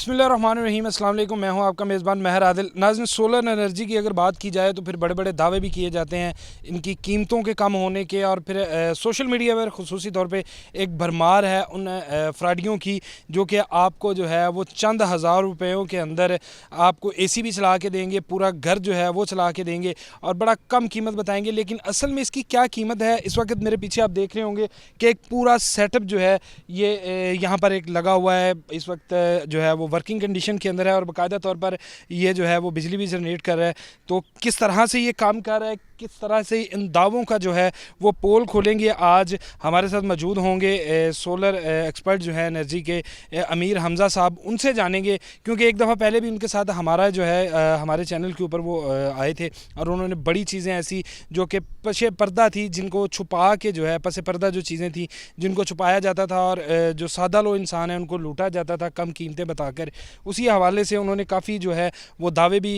बिस्मिल्लाहिर्रहमानिर्रहीम, अस्सलाम वालेकुम। मैं हूं आपका मेज़बान महर आदिल। नाज़रीन, सोलर एनर्जी की अगर बात की जाए तो फिर बड़े बड़े दावे भी किए जाते हैं इनकी कीमतों के कम होने के, और फिर सोशल मीडिया पर खुसूसी तौर पे एक भरमार है उन फ्रॉडियों की जो कि आपको जो है वो चंद हज़ार रुपयों के अंदर आपको एसी भी चला के देंगे, पूरा घर जो है वो चला के देंगे और बड़ा कम कीमत बताएंगे। लेकिन असल में इसकी क्या कीमत है, इस वक्त मेरे पीछे आप देख रहे होंगे कि एक पूरा सेटअप जो है ये यहाँ पर एक लगा हुआ है। इस वक्त जो है वो वर्किंग कंडीशन के अंदर है और बाकायदा तौर पर ये जो है वो बिजली भी जनरेट कर रहा है। तो किस तरह से ये काम कर रहा है, किस तरह से इन दावों का जो है वो पोल खोलेंगे। आज हमारे साथ मौजूद होंगे सोलर एक्सपर्ट जो है एनर्जी के अमीर हमज़ा साहब, उनसे जानेंगे क्योंकि एक दफ़ा पहले भी उनके साथ हमारा जो है हमारे चैनल के ऊपर वो आए थे और उन्होंने बड़ी चीज़ें ऐसी जो कि पशे पर्दा थी, जिनको छुपा के जो है पसे पर्दा जो चीज़ें थी जिनको छुपाया जाता था और जो सादा लो इंसान है उनको लूटा जाता था कम कीमतें बताकर, उसी हवाले से उन्होंने काफ़ी जो है वो दावे भी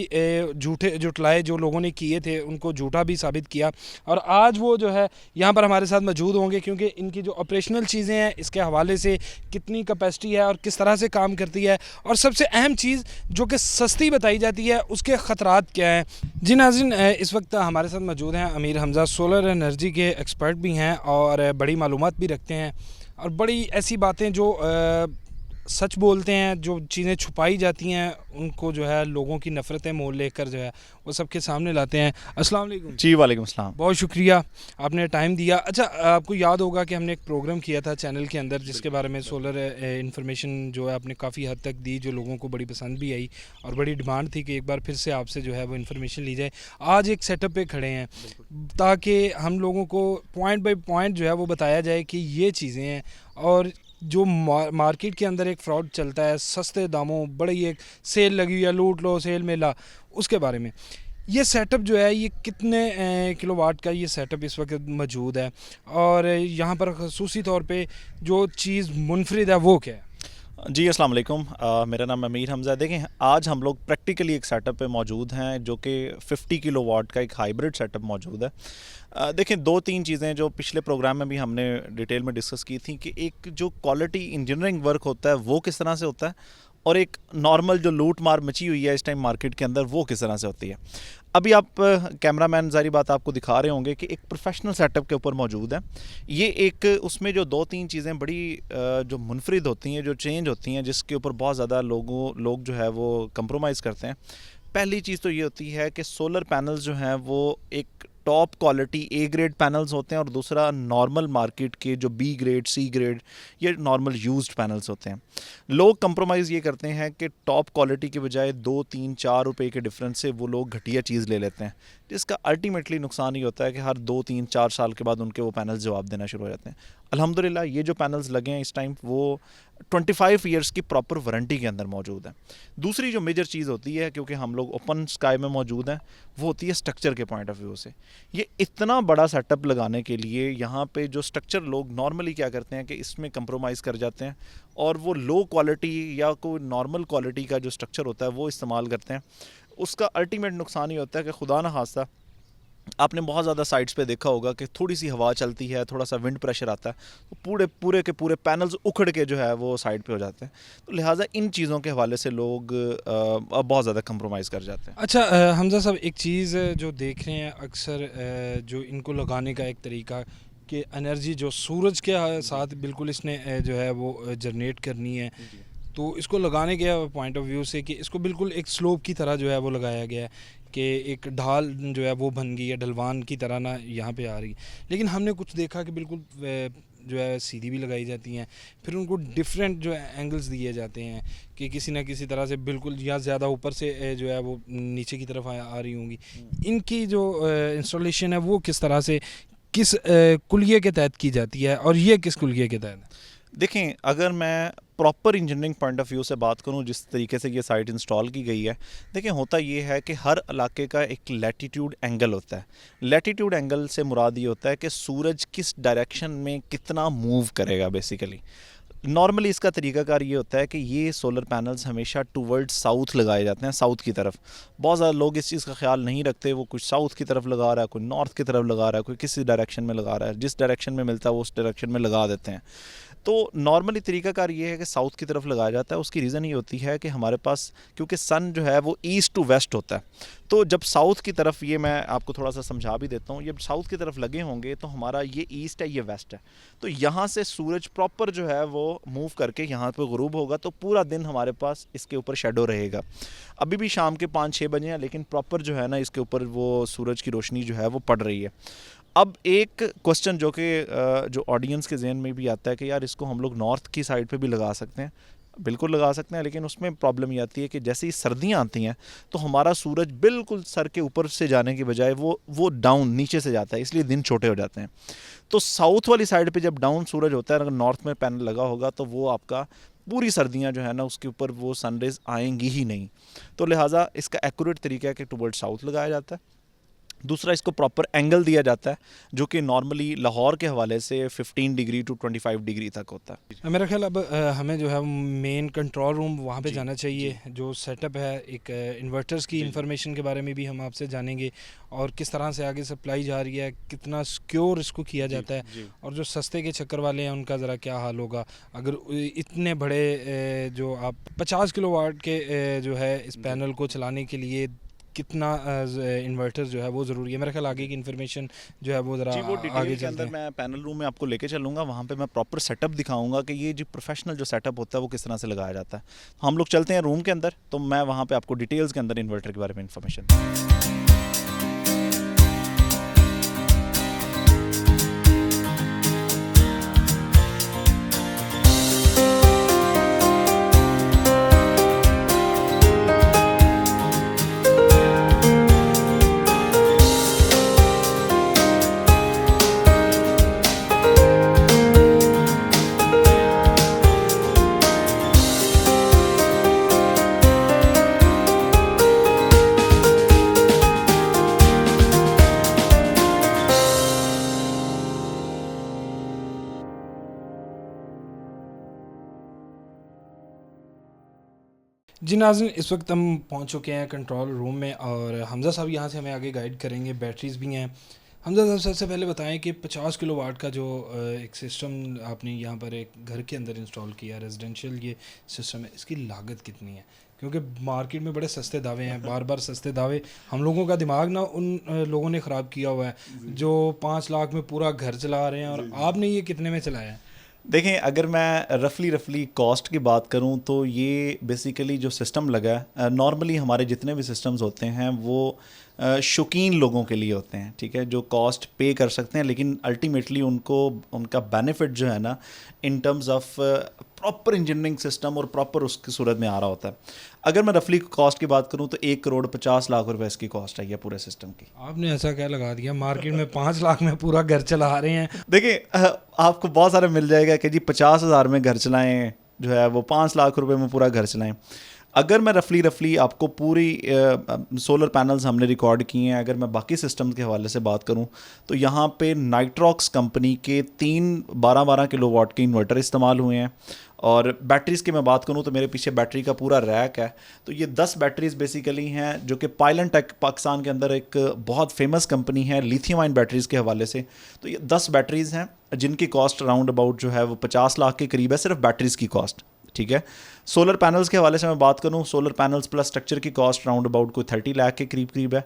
झूठे जुटलाए, जो लोगों ने किए थे उनको झूठा भी साबित किया। और आज वो जो है यहाँ पर हमारे साथ मौजूद होंगे क्योंकि इनकी जो ऑपरेशनल चीज़ें हैं इसके हवाले से कितनी कैपेसिटी है और किस तरह से काम करती है, और सबसे अहम चीज़ जो कि सस्ती बताई जाती है उसके ख़तरात क्या हैं। जी नाज़रीन, इस वक्त हमारे साथ मौजूद हैं अमीर हमज़ा, सोलर एनर्जी के एक्सपर्ट भी हैं और बड़ी मालूमात भी रखते हैं और बड़ी ऐसी बातें जो सच बोलते हैं, जो चीज़ें छुपाई जाती हैं उनको जो है लोगों की नफ़रतें मोल लेकर जो है वो सबके सामने लाते हैं। अस्सलाम वालेकुम। जी वालेकुम अस्सलाम। बहुत शुक्रिया, आपने टाइम दिया। अच्छा, आपको याद होगा कि हमने एक प्रोग्राम किया था चैनल के अंदर जिसके बारे में सोलर इन्फॉर्मेशन जो है आपने काफ़ी हद तक दी, जो लोगों को बड़ी पसंद भी आई और बड़ी डिमांड थी कि एक बार फिर से आपसे जो है वो इन्फॉर्मेशन ली जाए। आज एक सेटअप पे खड़े हैं ताकि हम लोगों को पॉइंट बाय पॉइंट जो है वो बताया जाए कि ये चीज़ें हैं और जो मार्केट के अंदर एक फ्रॉड चलता है सस्ते दामों, बड़ी एक सेल लगी हुई है, लूट लो सेल मेला, उसके बारे में। ये सेटअप जो है ये कितने किलोवाट का ये सेटअप इस वक्त मौजूद है और यहाँ पर ख़ुसूसी तौर पे जो चीज़ मुनफरिद है वो क्या है? जी अस्सलाम वालेकुम। मेरा नाम अमीर हमज़ा है। देखें, आज हम लोग प्रैक्टिकली एक सेटअप पे मौजूद हैं जो कि 50 किलोवाट का एक हाइब्रिड सेटअप मौजूद है। देखें, दो तीन चीज़ें जो पिछले प्रोग्राम में भी हमने डिटेल में डिस्कस की थी कि एक जो क्वालिटी इंजीनियरिंग वर्क होता है वो किस तरह से होता है और एक नॉर्मल जो लूट मार मची हुई है इस टाइम मार्केट के अंदर वो किस तरह से होती है। अभी आप कैमरामैन ज़ारी बात आपको दिखा रहे होंगे कि एक प्रोफेशनल सेटअप के ऊपर मौजूद है। ये एक उसमें जो दो तीन चीज़ें बड़ी जो मुनफरिद होती हैं, जो चेंज होती हैं, जिसके ऊपर बहुत ज़्यादा लोग जो है वो कंप्रोमाइज़ करते हैं। पहली चीज़ तो ये होती है कि सोलर पैनल्स जो हैं वो एक top quality A grade panels होते हैं और दूसरा नॉर्मल मार्केट के जो बी ग्रेड सी ग्रेड ये नॉर्मल यूज्ड पैनल्स होते हैं। लोग कंप्रोमाइज़ ये करते हैं कि टॉप क्वालिटी के बजाय 2-3-4 रुपए के डिफरेंस से वो लोग घटिया चीज़ ले लेते हैं, जिसका अल्टीमेटली नुकसान ये होता है कि हर 2-3-4 साल के बाद उनके वो पैनल्स जवाब देना शुरू हो जाते हैं। अल्हम्दुलिल्लाह ये जो पैनल्स लगे हैं इस टाइम वो 25 ईयर्स की प्रॉपर वारंटी के अंदर मौजूद है। दूसरी जो मेजर चीज़ होती है, क्योंकि हम लोग ओपन स्काई में मौजूद हैं, वो होती है स्ट्रक्चर के पॉइंट ऑफ व्यू से। ये इतना बड़ा सेटअप लगाने के लिए यहाँ पे जो स्ट्रक्चर लोग नॉर्मली क्या करते हैं कि इसमें कंप्रोमाइज़ कर जाते हैं और वो लो क्वालिटी या कोई नॉर्मल क्वालिटी का जो स्ट्रक्चर होता है वो इस्तेमाल करते हैं। उसका अल्टीमेट नुकसान ये होता है कि खुदा न खास्ता आपने बहुत ज़्यादा साइट्स पे देखा होगा कि थोड़ी सी हवा चलती है, थोड़ा सा विंड प्रेशर आता है तो पूरे के पूरे पैनल्स उखड़ के जो है वो साइड पे हो जाते हैं। तो लिहाजा इन चीज़ों के हवाले से लोग बहुत ज़्यादा कंप्रोमाइज़ कर जाते हैं। अच्छा, हमज़ा साहब, एक चीज़ जो देख रहे हैं अक्सर जो इनको लगाने का एक तरीका कि एनर्जी जो सूरज के साथ बिल्कुल इसने जो है वो जनरेट करनी है, तो इसको लगाने के पॉइंट ऑफ व्यू से कि इसको बिल्कुल एक स्लोप की तरह जो है वो लगाया गया है कि एक ढाल जो है वो बन गई है, ढलवान की तरह ना यहाँ पे आ रही। लेकिन हमने कुछ देखा कि बिल्कुल जो है सीधी भी लगाई जाती हैं, फिर उनको डिफरेंट जो है एंगल्स दिए जाते हैं कि किसी ना किसी तरह से बिल्कुल या ज़्यादा ऊपर से जो है वो नीचे की तरफ आ रही होंगी। इनकी जो इंस्टॉलेशन है वो किस तरह से किस कुलिये के तहत की जाती है और ये किस कुलिये के तहत है? देखें, अगर मैं proper engineering point of view से बात करूं, जिस तरीके से ये साइट इंस्टॉल की गई है, देखें होता ये है कि हर इलाके का एक लैटीट्यूड एंगल होता है। लैटीट्यूड एंगल से मुराद ये होता है कि सूरज किस डायरेक्शन में कितना मूव करेगा बेसिकली। नॉर्मली इसका तरीकाकार ये होता है कि ये सोलर पैनल्स हमेशा टूवर्ड साउथ लगाए जाते हैं, साउथ की तरफ। बहुत ज़्यादा लोग इस चीज़ का ख्याल नहीं रखते, वो कुछ साउथ की तरफ लगा रहा है, कोई नॉर्थ की तरफ लगा रहा है, कोई किसी डायरेक्शन में लगा रहा है, जिस डायरेक्शन में मिलता है वो उस डायरेक्शन में लगा देते हैं। तो नॉर्मली तरीकाकार ये है कि साउथ की तरफ लगाया जाता है। उसकी रीज़न ये होती है कि हमारे पास क्योंकि सन जो है वो ईस्ट टू वेस्ट होता है, तो जब साउथ की तरफ, ये मैं आपको थोड़ा सा समझा भी देता हूँ, जब साउथ की तरफ लगे होंगे तो हमारा ये ईस्ट है, ये वेस्ट है, तो यहाँ से सूरज प्रॉपर जो है वो मूव करके यहाँ पे गुरूब होगा, तो पूरा दिन हमारे पास इसके ऊपर शेडो रहेगा। अभी भी शाम के 5-6 बजे हैं, लेकिन प्रॉपर जो है ना इसके ऊपर वो सूरज की रोशनी जो है वो पड़ रही है। अब एक क्वेश्चन जो कि जो ऑडियंस के जहन में भी आता है कि यार इसको हम लोग नॉर्थ की साइड पे भी लगा सकते हैं। बिल्कुल लगा सकते हैं, लेकिन उसमें प्रॉब्लम ये आती है कि जैसे ही सर्दियाँ आती हैं तो हमारा सूरज बिल्कुल सर के ऊपर से जाने की बजाय वो डाउन नीचे से जाता है, इसलिए दिन छोटे हो जाते हैं। तो साउथ वाली साइड पे जब डाउन सूरज होता है, अगर नॉर्थ में पैनल लगा होगा तो वो आपका पूरी सर्दियाँ जो है ना उसके ऊपर वो सनरेज आएंगी ही नहीं। तो लिहाजा इसका एक्यूरेट तरीका है कि टुवर्ड साउथ लगाया जाता है। दूसरा, इसको प्रॉपर एंगल दिया जाता है जो कि नॉर्मली लाहौर के हवाले से 15 डिग्री टू 25 डिग्री तक होता है। मेरा ख्याल अब हमें जो है मेन कंट्रोल रूम वहाँ पे जी, जाना चाहिए। जो सेटअप है, एक इन्वर्टर्स की इंफॉर्मेशन के बारे में भी हम आपसे जानेंगे, और किस तरह से आगे सप्लाई जा रही है, कितना सिक्योर इसको किया जाता है, और जो सस्ते के चक्कर वाले हैं उनका ज़रा क्या हाल होगा। अगर इतने बड़े जो आप 50 किलोवाट के जो है इस पैनल को चलाने के लिए कितना इन्वर्टर जो है वो ज़रूरी है। मेरा ख्याल आगे की इन्फॉर्मेशन जो है वो ज़रा जी, वो आगे डिटेल के चलते अंदर हैं। मैं पैनल रूम में आपको लेके चलूँगा, वहाँ पे मैं प्रॉपर सेटअप दिखाऊंगा कि ये जो प्रोफेशनल जो सेटअप होता है वो किस तरह से लगाया जाता है। हम लोग चलते हैं रूम के अंदर, तो मैं वहाँ पे आपको डिटेल्स के अंदर इन्वर्टर के बारे में इन्फॉर्मेशन। जी नाज़रीन, इस वक्त हम पहुंच चुके हैं कंट्रोल रूम में, और हमज़ा साहब यहाँ से हमें आगे गाइड करेंगे। बैटरीज़ भी हैं। हमज़ा साहब, सबसे पहले बताएं कि 50 किलोवाट का जो एक सिस्टम आपने यहाँ पर एक घर के अंदर इंस्टॉल किया, रेजिडेंशियल ये सिस्टम है, इसकी लागत कितनी है? क्योंकि मार्केट में बड़े सस्ते दावे हैं, बार बार सस्ते दावे। हम लोगों का दिमाग ना उन लोगों ने ख़राब किया हुआ है जो 5 लाख में पूरा घर चला रहे हैं, और आपने ये कितने में चलाया है? देखें, अगर मैं रफली कॉस्ट की बात करूं तो ये बेसिकली जो सिस्टम लगा है, नॉर्मली हमारे जितने भी सिस्टम्स होते हैं वो शौकीन लोगों के लिए होते हैं, ठीक है, जो कॉस्ट पे कर सकते हैं, लेकिन अल्टीमेटली उनको उनका बेनिफिट जो है ना in terms of proper engineering system और प्रॉपर उसकी सूरत में आ रहा होता है। अगर मैं रफली कॉस्ट की बात करूं तो 1,50,00,000 रुपए इसकी कॉस्ट है, ये पूरे सिस्टम की। आपने ऐसा क्या लगा दिया, मार्केट में 5 लाख में पूरा घर चला रहे हैं। देखिए, आपको बहुत सारे मिल जाएगा कि जी 50,000 में घर चलाएं, जो है वो 5 लाख रुपए में पूरा घर चलाएं। अगर मैं रफली आपको पूरी सोलर पैनल्स हमने रिकॉर्ड किए हैं, अगर मैं बाकी सिस्टम के हवाले से बात करूं तो यहाँ पे नाइट्रॉक्स कंपनी के 3 12-12 किलोवाट के इन्वर्टर इस्तेमाल हुए हैं। और बैटरीज़ की मैं बात करूं तो मेरे पीछे बैटरी का पूरा रैक है। तो ये 10 बैटरीज़ बेसिकली हैं जो कि पाइलन टेक पाकिस्तान के अंदर एक बहुत फेमस कंपनी है लिथियम आयन बैटरीज़ के हवाले से। तो ये 10 बैटरीज़ हैं जिनकी कॉस्ट अराउंड अबाउट जो है वो 50 लाख के करीब है, सिर्फ बैटरीज़ की कॉस्ट, ठीक है। सोलर पैनल्स के हवाले से मैं बात करूं, सोलर पैनल्स प्लस स्ट्रक्चर की कॉस्ट अराउंड अबाउट कोई 30 लाख के करीब है।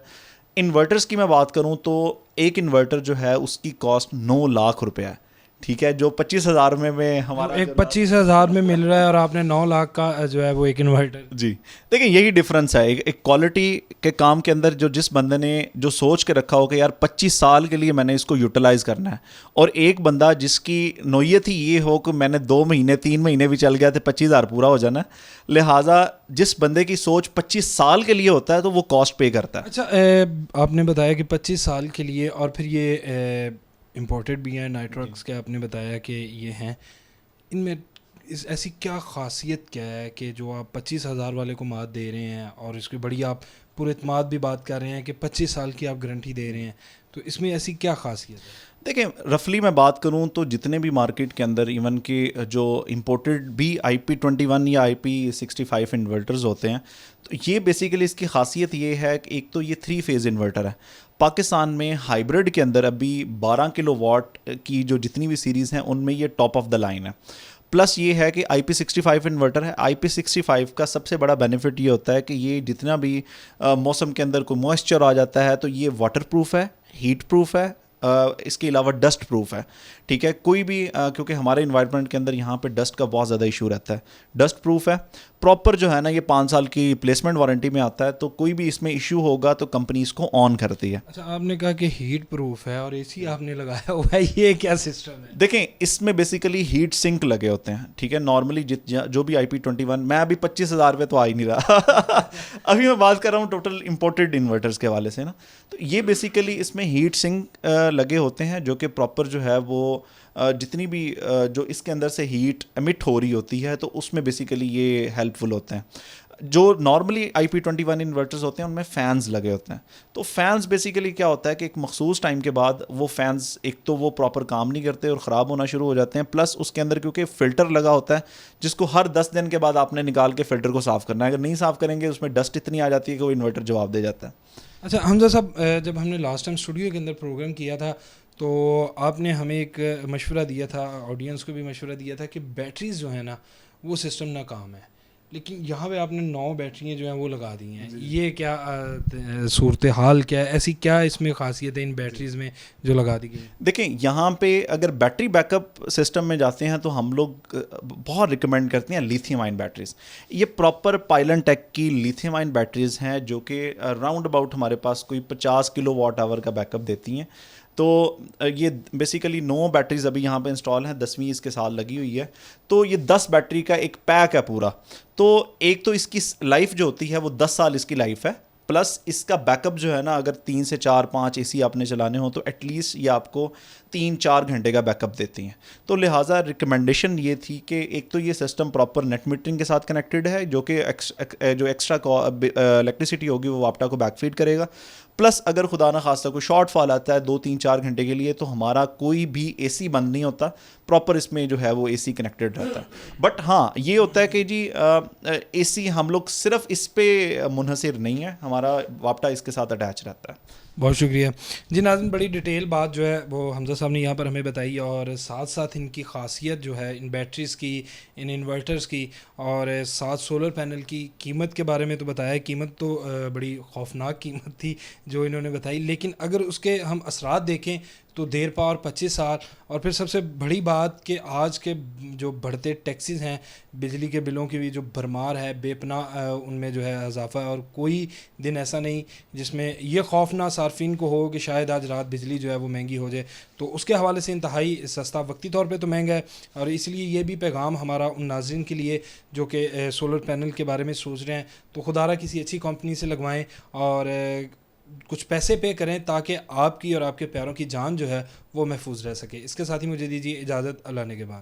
इन्वर्टर्स की मैं बात करूं तो एक इन्वर्टर जो है उसकी कॉस्ट 9 लाख रुपये है, ठीक है, जो 25,000 में हमारा एक 25,000 में मिल रहा है, और आपने 9 लाख का जो है वो एक इन्वर्टर। जी। देखिए, यही डिफरेंस है एक क्वालिटी के काम के अंदर। जो जिस बंदे ने जो सोच के रखा हो कि यार 25 साल के लिए मैंने इसको यूटिलाइज़ करना है, और एक बंदा जिसकी नोयत ही ये हो कि मैंने 2 महीने 3 महीने भी चल गया तो 25,000 पूरा हो जाना, लिहाजा जिस बंदे की सोच 25 साल के लिए होता है तो वो कॉस्ट पे करता है। अच्छा, आपने बताया कि 25 साल के लिए, और फिर ये इम्पोर्टेड भी हैं नाइट्रॉक्स के, आपने बताया कि ये हैं। इनमें ऐसी क्या खासियत क्या है कि जो आप 25,000 वाले को मात दे रहे हैं, और इसकी बड़ी आप पूरे इत्माद भी बात कर रहे हैं कि 25 साल की आप गारंटी दे रहे हैं, तो इसमें ऐसी क्या खासियत है? देखिए रफली मैं बात करूं तो जितने भी मार्केट के अंदर इवन के जो इंपोर्टेड भी IP21 या IP65 इन्वर्टर्स होते हैं, तो ये बेसिकली इसकी खासियत ये है कि एक तो ये 3 फेज़ इन्वर्टर है। पाकिस्तान में हाइब्रिड के अंदर अभी 12 किलोवाट की जो जितनी भी सीरीज़ हैं उनमें ये टॉप ऑफ द लाइन है। प्लस ये है कि IP65 इन्वर्टर है। IP65 का सबसे बड़ा बेनिफिट ये होता है कि ये जितना भी मौसम के अंदर कोई मॉइस्चर आ जाता है तो ये वाटर प्रूफ है, हीट प्रूफ है, इसके अलावा डस्ट प्रूफ है। ठीक है, कोई भी क्योंकि हमारे इन्वायरमेंट के अंदर यहाँ पे डस्ट का बहुत ज़्यादा इशू रहता है, डस्ट प्रूफ है। प्रॉपर जो है ना ये 5 साल की प्लेसमेंट वारंटी में आता है, तो कोई भी इसमें इशू होगा तो कंपनी इसको ऑन करती है। अच्छा, आपने कहा कि हीट प्रूफ है और एसी आपने लगाया हुआ है, ये क्या सिस्टम है? देखें इसमें बेसिकली हीट सिंक लगे होते हैं। ठीक है, नॉर्मली जो भी IP21, मैं अभी 25,000 पे तो आ ही नहीं रहा अभी मैं बात कर रहा हूँ टोटल इंपोर्टेड इन्वर्टर्स के हवाले से ना। तो ये बेसिकली इसमें हीट सिंक लगे होते हैं जो कि प्रॉपर जो है वो जितनी भी जो इसके अंदर से हीट एमिट हो रही होती है तो उसमें बेसिकली ये हेल्पफुल होते हैं। जो नॉर्मली IP21 इन्वर्टर्स होते हैं उनमें फ़ैन्स लगे होते हैं। तो फ़ैन्स बेसिकली क्या होता है कि एक मखसूस टाइम के बाद वो फ़ैन्स एक तो वो प्रॉपर काम नहीं करते और ख़राब होना शुरू हो जाते हैं, प्लस उसके अंदर क्योंकि फ़िल्टर लगा होता है जिसको हर 10 दिन के बाद आपने निकाल के फ़िल्टर को साफ़ करना है। अगर नहीं साफ़ करेंगे उसमें डस्ट इतनी आ जाती है कि वो इन्वर्टर जवाब दे जाता है। अच्छा हमजा साहब, जब हमने लास्ट टाइम स्टूडियो के अंदर प्रोग्राम किया था तो आपने हमें एक मशवरा दिया था, ऑडियंस को भी मशवरा दिया था कि बैटरीज जो है ना वो सिस्टम नाकाम है, लेकिन यहाँ पे आपने 9 बैटरियाँ जो हैं वो लगा दी हैं। ये क्या सूरत हाल क्या है, ऐसी क्या इसमें खासियत है इन बैटरीज में जो लगा दी गई है? देखें यहाँ पे अगर बैटरी बैकअप सिस्टम में जाते हैं तो हम लोग बहुत रिकमेंड करते हैं लिथियम आयन बैटरीज़। ये प्रॉपर पाइलन टेक की लिथियम आयन बैटरीज़ हैं जो कि राउंड अबाउट हमारे पास कोई 50 किलोवाट आवर का बैकअप देती हैं। तो ये बेसिकली 9 बैटरीज अभी यहाँ पे इंस्टॉल हैं, 10वीं इसके साथ लगी हुई है। तो ये 10 बैटरी का एक पैक है पूरा। तो एक तो इसकी लाइफ जो होती है वो 10 साल इसकी लाइफ है, प्लस इसका बैकअप जो है ना अगर 3 से 4-5 एसी आपने चलाने हो तो एटलीस्ट ये आपको 3-4 घंटे का बैकअप देती हैं। तो लिहाजा रिकमेंडेशन ये थी कि एक तो ये सिस्टम प्रॉपर नेट मीटरिंग के साथ कनेक्टेड है जो कि जो एक्स्ट्रा इलेक्ट्रिसिटी होगी वो वापटा को बैकफीड करेगा। प्लस अगर खुदा ना खास्ता कोई शॉर्ट फॉल आता है 2-3-4 घंटे के लिए तो हमारा कोई भी एसी बंद नहीं होता, प्रॉपर इसमें जो है वो एसी कनेक्टेड रहता है। बट हाँ ये होता है कि जी एसी हम लोग सिर्फ इस पे मुनहसिर नहीं है, हमारा वापटा इसके साथ अटैच रहता है। बहुत शुक्रिया जी नाज़रीन, बड़ी डिटेल बात जो है वो हमजा साहब ने यहाँ पर हमें बताई और साथ साथ इनकी खासियत जो है इन बैटरीज़ की, इन इन्वर्टर्स की और साथ सोलर पैनल की कीमत के बारे में तो बताया। कीमत तो बड़ी खौफनाक कीमत थी जो इन्होंने बताई, लेकिन अगर उसके हम असरात देखें तो देर पार 25 साल। और फिर सबसे बड़ी बात कि आज के जो बढ़ते टैक्सेस हैं, बिजली के बिलों की भी जो भरमार है बेपना, उनमें जो है इजाफा है और कोई दिन ऐसा नहीं जिसमें ये खौफ ना सार्फिन को हो कि शायद आज रात बिजली जो है वो महंगी हो जाए। तो उसके हवाले से इंतहाई सस्ता, वक्ती तौर पे तो महंगा है। और इसलिए ये भी पैगाम हमारा उन नाज़रीन के लिए जो कि सोलर पैनल के बारे में सोच रहे हैं तो खुदारा किसी अच्छी कंपनी से लगवाएं और कुछ पैसे पे करें ताकि आपकी और आपके प्यारों की जान जो है वो महफूज रह सके। इसके साथ ही मुझे दीजिए इजाज़त, अल्लाह ने के बाद।